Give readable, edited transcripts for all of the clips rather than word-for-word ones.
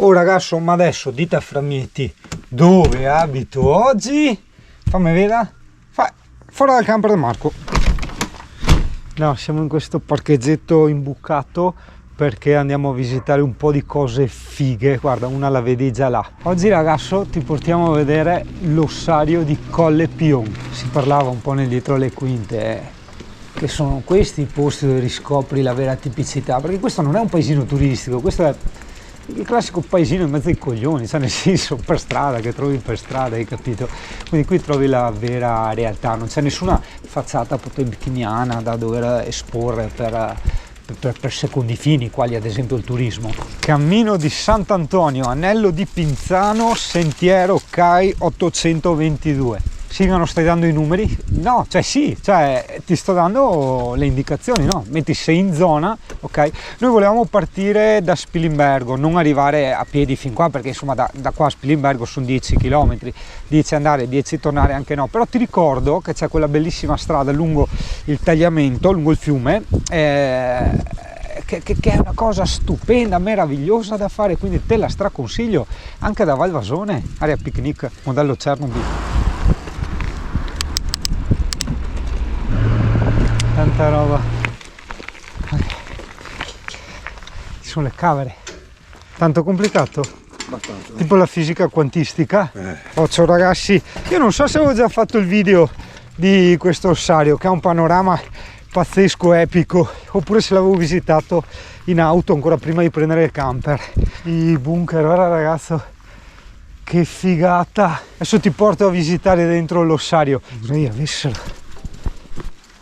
Oh ragazzo, ma adesso dite a Framietti dove abito oggi? Fammi vedere. Fuori dal camper di Marco. No, siamo in questo parcheggetto imbucato perché andiamo a visitare un po' di cose fighe. Guarda, una la vedi già là. Oggi ragazzo ti portiamo a vedere l'ossario di Colle Pion. Si parlava un po' nel dietro le quinte, che sono questi i posti dove riscopri la vera tipicità, perché questo non è un paesino turistico, questo è il classico paesino in mezzo ai coglioni, cioè nel senso per strada, che trovi per strada, hai capito? Quindi qui trovi la vera realtà, non c'è nessuna facciata potemkiniana da dover esporre per secondi fini, quali ad esempio il turismo. Cammino di Sant'Antonio, anello di Pinzano, sentiero CAI 822. Sì, ma non stai dando i numeri? No, cioè sì, cioè ti sto dando le indicazioni, no? Metti sei in zona, ok? Noi volevamo partire da Spilimbergo, non arrivare a piedi fin qua, perché insomma da qua a Spilimbergo sono 10 km, 10 andare, 10 tornare anche no, però ti ricordo che c'è quella bellissima strada lungo il tagliamento, lungo il fiume, che è una cosa stupenda, meravigliosa da fare, quindi te la straconsiglio anche da Valvasone, area picnic, modello Chernobyl. Tanta roba. Ci sono le camere. Tanto complicato? Abbastanza. Tipo la fisica quantistica? Oh, ciao ragazzi, io non so se avevo già fatto il video di questo ossario che ha un panorama pazzesco, epico, oppure se l'avevo visitato in auto ancora prima di prendere il camper. I bunker, guarda ragazzo, che figata. Adesso ti porto a visitare dentro l'ossario. Vorrei avessero.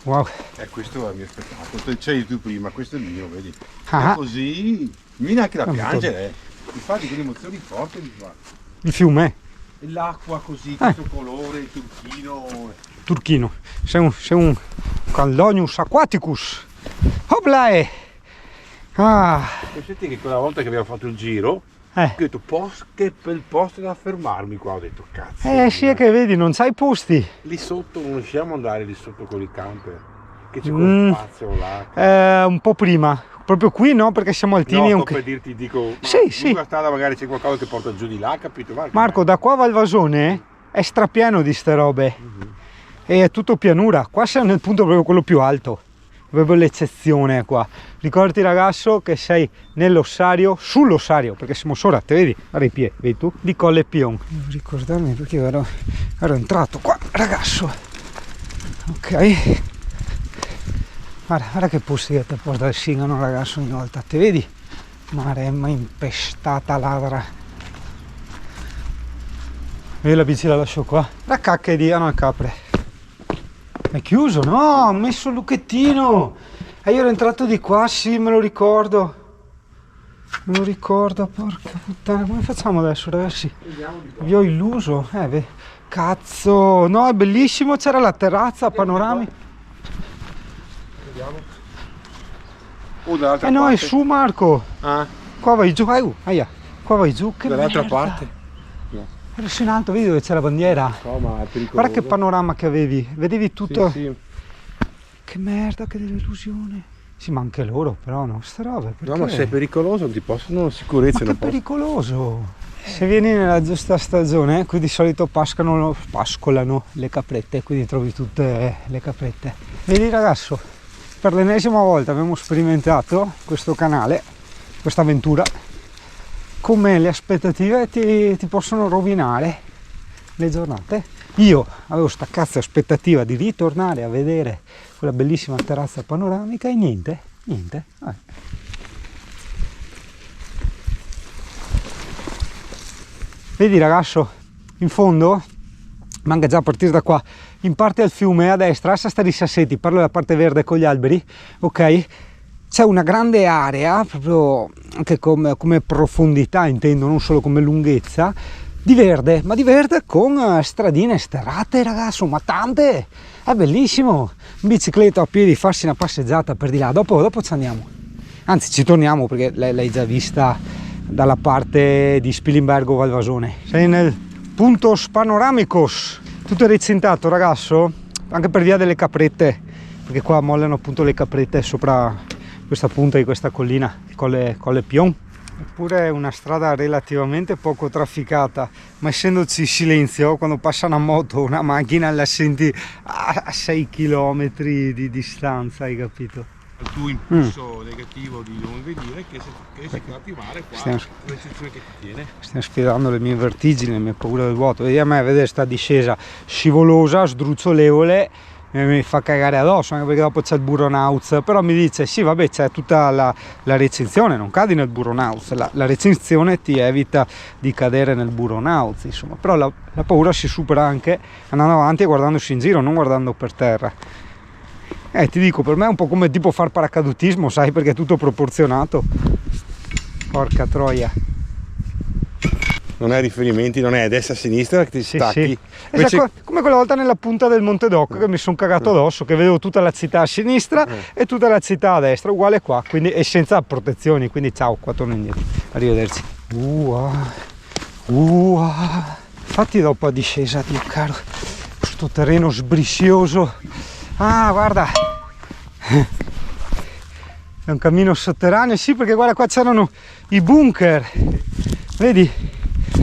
Wow. Questo è il mio spettacolo, c'eri tu prima, questo è il mio, vedi? Ah. È così, mi viene anche da piangere, infatti quelle emozioni forti mi fa. Il fiume? E l'acqua così, questo colore, il Turchino, sei un Caldonius aquaticus. Hoplae! Ah. Senti che quella volta che abbiamo fatto il giro, ho detto che bel posto da fermarmi qua, ho detto cazzo. Sì, è che vedi, non c'hai posti. Lì sotto non riusciamo ad andare lì sotto con i camper, che c'è quello spazio là. Un po' prima, proprio qui no, perché siamo altini. No, sto per dirti, dico, sì. Sulla strada magari c'è qualcosa che porta giù di là, capito? Marco, da qua a Valvasone è strapieno di ste robe, e è tutto pianura, qua siamo nel punto proprio quello più alto. Proprio l'eccezione qua. Ricordati ragazzo che sei nell'ossario, sull'ossario, perché siamo sopra, te vedi? Guarda i piedi, vedi tu? Di Colle Pion. Devo ricordarmi perché ero entrato qua, ragazzo. Ok. Guarda che posti che ti porta il Singano, ragazzo, ogni volta. Te vedi? Maremma impestata ladra. Vedi la bici la lascio qua. La cacca di al capre. È chiuso? No, ho messo il lucchettino. E io ero entrato di qua, sì, me lo ricordo. Porca puttana. Come facciamo adesso, ragazzi? Vi ho illuso. Cazzo. No, è bellissimo, c'era la terrazza, panoramica. Vediamo. Dall'altra no, parte. è su, Marco. Qua vai giù, qua vai giù. Che dall'altra merda. parte? Ero in alto, vedi dove c'è la bandiera? No, ma è pericoloso. Guarda che panorama che avevi, vedevi tutto. Sì. Che merda, che delusione. Sì, ma anche loro però, no? Ste robe, perché? No, ma se è pericoloso non ti possono, sicurezza ma non che pericoloso. Se vieni nella giusta stagione, qui di solito pascolano le caprette, quindi trovi tutte le caprette. Vedi ragazzo, per l'ennesima volta abbiamo sperimentato questo canale, questa avventura, come le aspettative ti possono rovinare le giornate. Io avevo sta cazzo aspettativa di ritornare a vedere quella bellissima terrazza panoramica e niente. Vedi ragazzo, in fondo, manca già a partire da qua, in parte al fiume a destra, a sta di Sassetti, parlo della parte verde con gli alberi, ok? C'è una grande area, proprio anche come profondità intendo, non solo come lunghezza, di verde, ma di verde con stradine sterrate ragazzo, ma tante, è bellissimo, in bicicletta o a piedi farsi una passeggiata per di là, dopo ci andiamo, anzi ci torniamo perché l'hai già vista dalla parte di Spilimbergo Valvasone. Sei nel puntos panoramicos, tutto è recintato ragazzo, anche per via delle caprette, perché qua mollano appunto le caprette sopra questa punta di questa collina, Colle Pion. Eppure è una strada relativamente poco trafficata, ma essendoci silenzio, quando passa una moto o una macchina la senti a 6 km di distanza, hai capito? Il tuo impulso negativo di non venire che si fa attivare qua l'eccezione che ti tiene. Stiamo sfidando le mie vertigini, le mie paure del vuoto. Vedi a me vedere sta discesa scivolosa, sdruzzolevole, mi fa cagare addosso, anche perché dopo c'è il burnout, però mi dice sì vabbè c'è tutta la recinzione, non cadi nel burnout, la recinzione ti evita di cadere nel burnout, insomma, però la paura si supera anche andando avanti e guardandosi in giro, non guardando per terra. Ti dico, per me è un po' come tipo far paracadutismo, sai, perché è tutto proporzionato. Porca troia. Non hai riferimenti, non è a destra a sinistra che ti stacchi. Sì. Esatto, come quella volta nella punta del Monte Doc che mi sono cagato addosso, che vedevo tutta la città a sinistra e tutta la città a destra, uguale qua, quindi, e senza protezioni, quindi ciao, qua torno indietro. Arrivederci. Infatti dopo a discesa, Dio caro, questo terreno sbriccioso. Ah, guarda, è un cammino sotterraneo, sì, perché guarda qua c'erano i bunker, vedi?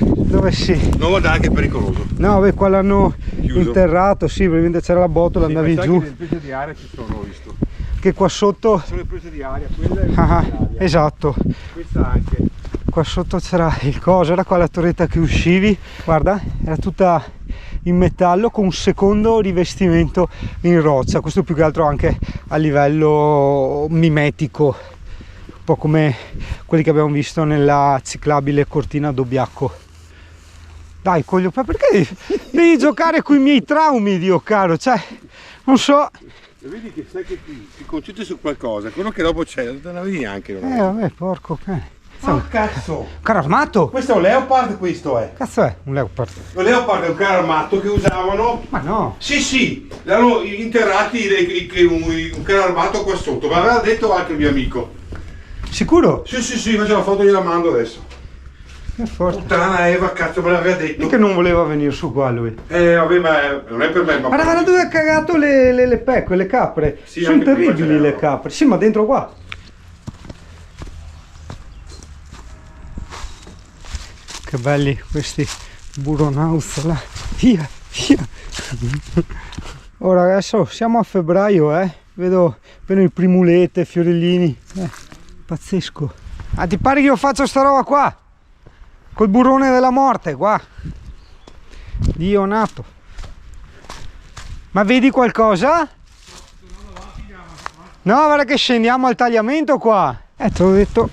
Dove sì? Non guardare che è pericoloso. No, beh, qua l'hanno interrato, sì, probabilmente c'era la botola, sì, andavi giù. Che le prese di aria ci sono, ho visto. Che qua sotto... Sono le prese di aria, quella è la esatto. Questa anche. Qua sotto c'era il coso, era qua la torretta che uscivi, guarda, era tutta in metallo con un secondo rivestimento in roccia, questo più che altro anche a livello mimetico, un po' come quelli che abbiamo visto nella ciclabile Cortina Dobbiaco. Dai coglio, perché devi giocare con i miei traumi, Dio caro, cioè, non so. Vedi che sai che ti concentri su qualcosa, quello che dopo c'è, non te ne vedi neanche. Vabbè, porco cane. Oh cazzo! Carro armato? Questo è un Leopard, questo è. Cazzo è un Leopard? Un Leopard è un carro armato che usavano. Ma no! Sì, l'hanno interrati un carro armato qua sotto, ma aveva detto anche il mio amico. Sicuro? Sì, faccio la foto, gliela mando adesso. Che forte. Puttana Eva, cazzo me l'aveva detto. Perché non voleva venire su qua lui? Vabbè, ma non è per me, ma. Guarda dove ha cagato le pecore, le capre. Sì, sono terribili le capre. Sì, ma dentro qua. Che belli questi burnout là. Via. Ora adesso siamo a febbraio, vedo appena i primulete, fiorellini. Pazzesco. Ah, ti pare che io faccio sta roba qua? Col burrone della morte qua. Dio nato. Ma vedi qualcosa? No, guarda che scendiamo al tagliamento qua. Te l'ho detto.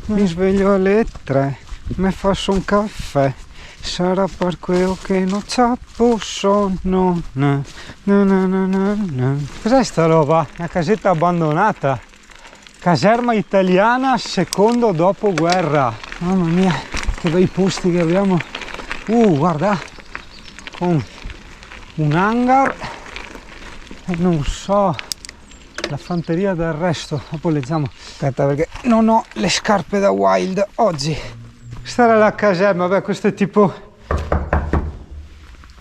Mi sveglio alle 3, mi faccio un caffè, sarà per quello che non c'ho sonno. Cos'è sta roba? Una casetta abbandonata, caserma italiana secondo dopoguerra. Mamma mia, che bei posti che abbiamo. Guarda, con un hangar e non so, la fanteria del resto. Dopo leggiamo. Aspetta, perché non ho le scarpe da wild oggi. Questa era la caserma. Vabbè, questo è tipo.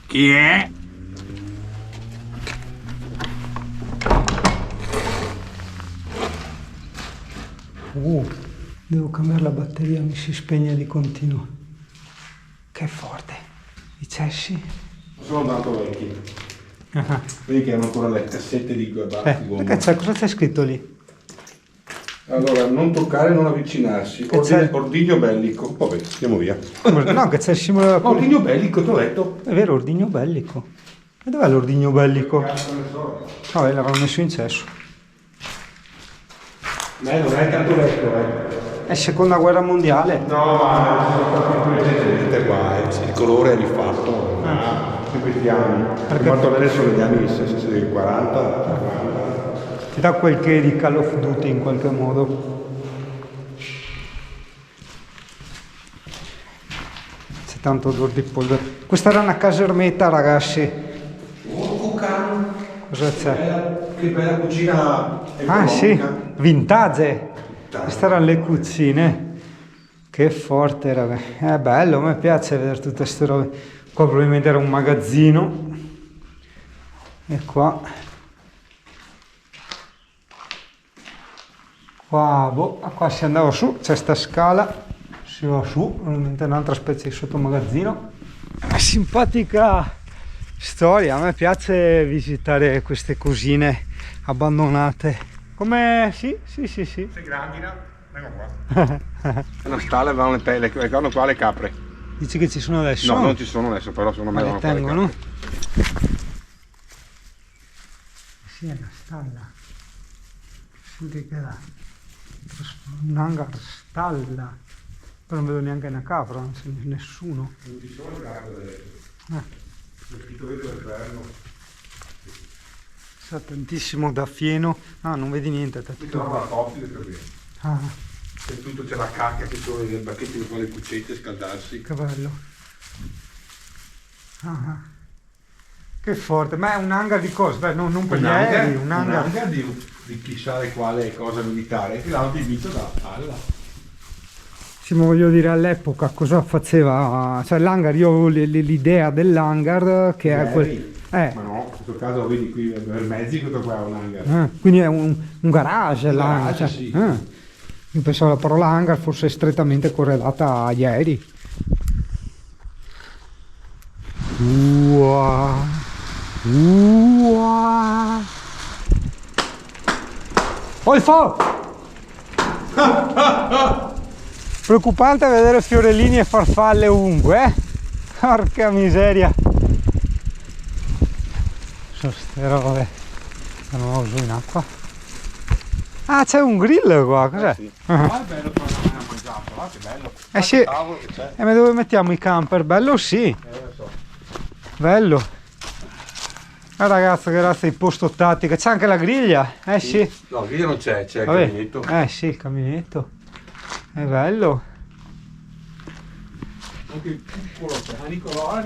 Chi è? Devo cambiare la batteria, mi si spegne di continuo. Che forte. I cessi. Sono andato vecchi. Vedi che hanno ancora le cassette di gomma. Perché c'è? Cosa c'è scritto lì? Allora, non toccare, non avvicinarsi. Ordigno bellico. Vabbè, andiamo via. No, che c'è il simbolo. Ordigno bellico, ti ho detto. È vero, ordigno bellico. E dov'è l'ordigno bellico? Vabbè, l'avranno messo in cesso. Non è tanto vecchio, È seconda guerra mondiale. No, ma è qua, il colore è rifatto. In questi anni. Perché quanto bene sono gli anni 40. Ti dà quel che di Call of Duty in qualche modo. C'è tanto odore di polvere. Questa era una casermetta, ragazzi. Cosa c'è? Che bella cucina economica. Ah sì, vintage. Queste erano le cucine. Che forte, raga. È bello, a me piace vedere tutte queste robe. Qua probabilmente era un magazzino. E qua Qua, qua si andava su, c'è sta scala, si va su, ovviamente un'altra specie di sottomagazzino. Simpatica storia, a me piace visitare queste cosine abbandonate. Come sì. Sei grandina, vengo qua. Una stalla vanno le pelle, vanno qua le capre. Dici che ci sono adesso? No, non ci sono adesso, però sono me le tengono? Sì, è una stalla. Senti che là. Un hangar stalla. Però non vedo neanche una capra, non c'è nessuno. Non ci sono capre adesso. L'uscito vedo all'interno. C'è tantissimo da fieno. Ah, non vedi niente. Qui trovo la coppia per bene. Ah. C'è tutto, c'è la cacca, che sono i bacchetti con le cuccette, scaldarsi. Che bello. Ah. Che forte. Ma è un hangar di cosa? Beh, non per gli aerei, un hangar di chissà quale cosa militare, che l'hanno diviso dalla stalla. Sì, ma voglio dire, all'epoca cosa faceva? Cioè l'hangar, io avevo l'idea dell'hangar che è quel... Ma no, in questo caso vedi qui per mezzi questo qua è un hangar. Quindi è un garage l'hangar. Cioè, sì. Io pensavo la parola hangar fosse strettamente correlata agli aerei. Olfo! Preoccupante vedere fiorellini e farfalle ovunque, eh? Porca miseria! Sono ste robe. Non lo uso in acqua. Ah, c'è un grill qua, cos'è? Sì. Ma è bello fare una mangiata, che bello. Sì. Ma dove mettiamo i camper? Bello sì. Lo so. Bello. Ragazzo, che razza di posto tattica. C'è anche la griglia? Sì. No, griglia non c'è, c'è il Vabbè. caminetto. Sì, il caminetto. È bello. Anche il piccolo, Nicolò.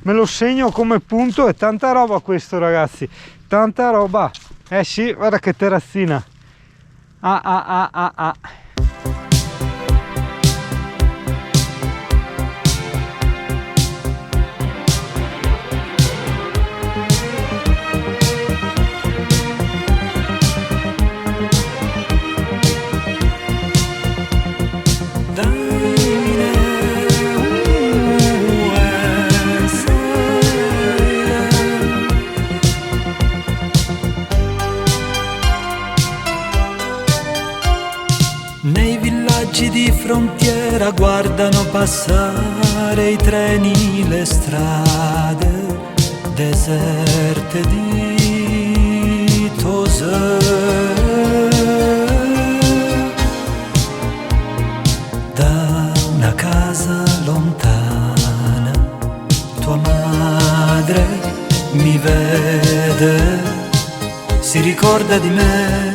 Me lo segno come punto, è tanta roba questo, ragazzi. Tanta roba. Sì, guarda che terrazzina. Ah. Di frontiera guardano passare i treni, le strade deserte di Tosè. Da una casa lontana tua madre mi vede, si ricorda di me,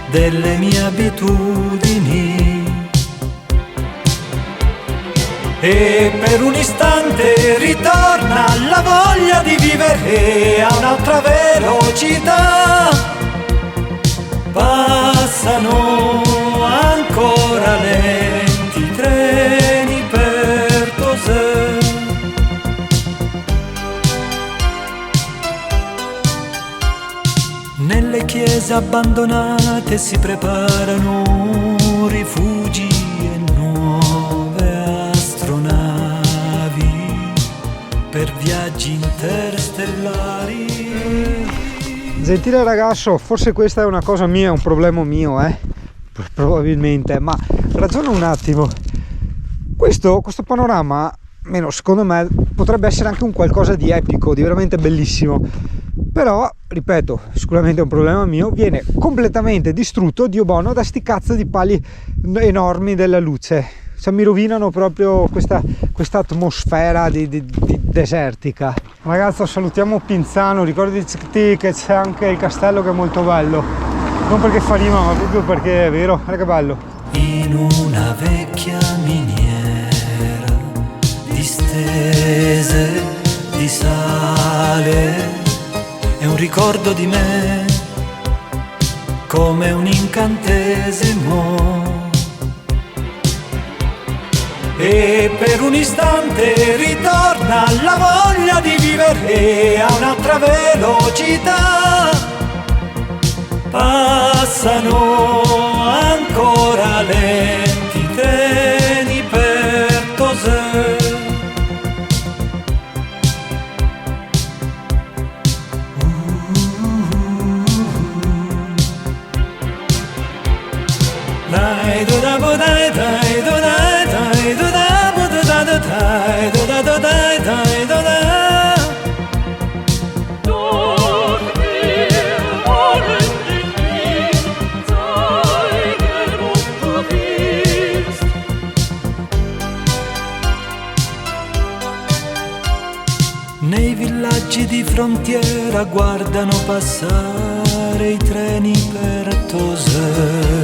delle mie abitudini, e per un istante ritorna la voglia di vivere a un'altra velocità. Passano ancora lenti i treni per Tosè. Nelle chiese abbandonate si preparano rifugi e nuove astronavi per viaggi interstellari. Gentile ragazzo, forse questa è una cosa mia, un problema mio, probabilmente, ma ragiona un attimo. Questo panorama, almeno secondo me, potrebbe essere anche un qualcosa di epico, di veramente bellissimo. Però, ripeto, sicuramente è un problema mio, viene completamente distrutto, Dio buono, da sti cazzo di pali enormi della luce. Cioè mi rovinano proprio questa atmosfera di desertica. Ragazzo, salutiamo Pinzano, ricordati che c'è anche il castello che è molto bello. Non perché fa rima, ma proprio perché è vero, guarda che bello. In una vecchia miniera distese di sale, è un ricordo di me, come un incantesimo, e per un istante ritorna la voglia di vivere a un'altra velocità. passano ancora lenti i treni per Tosè. Dai do da bo dai dai do dai dai do da bo do da do dai do da do dai dai do da. Nei villaggi di frontiera guardano passare i treni per Tosè.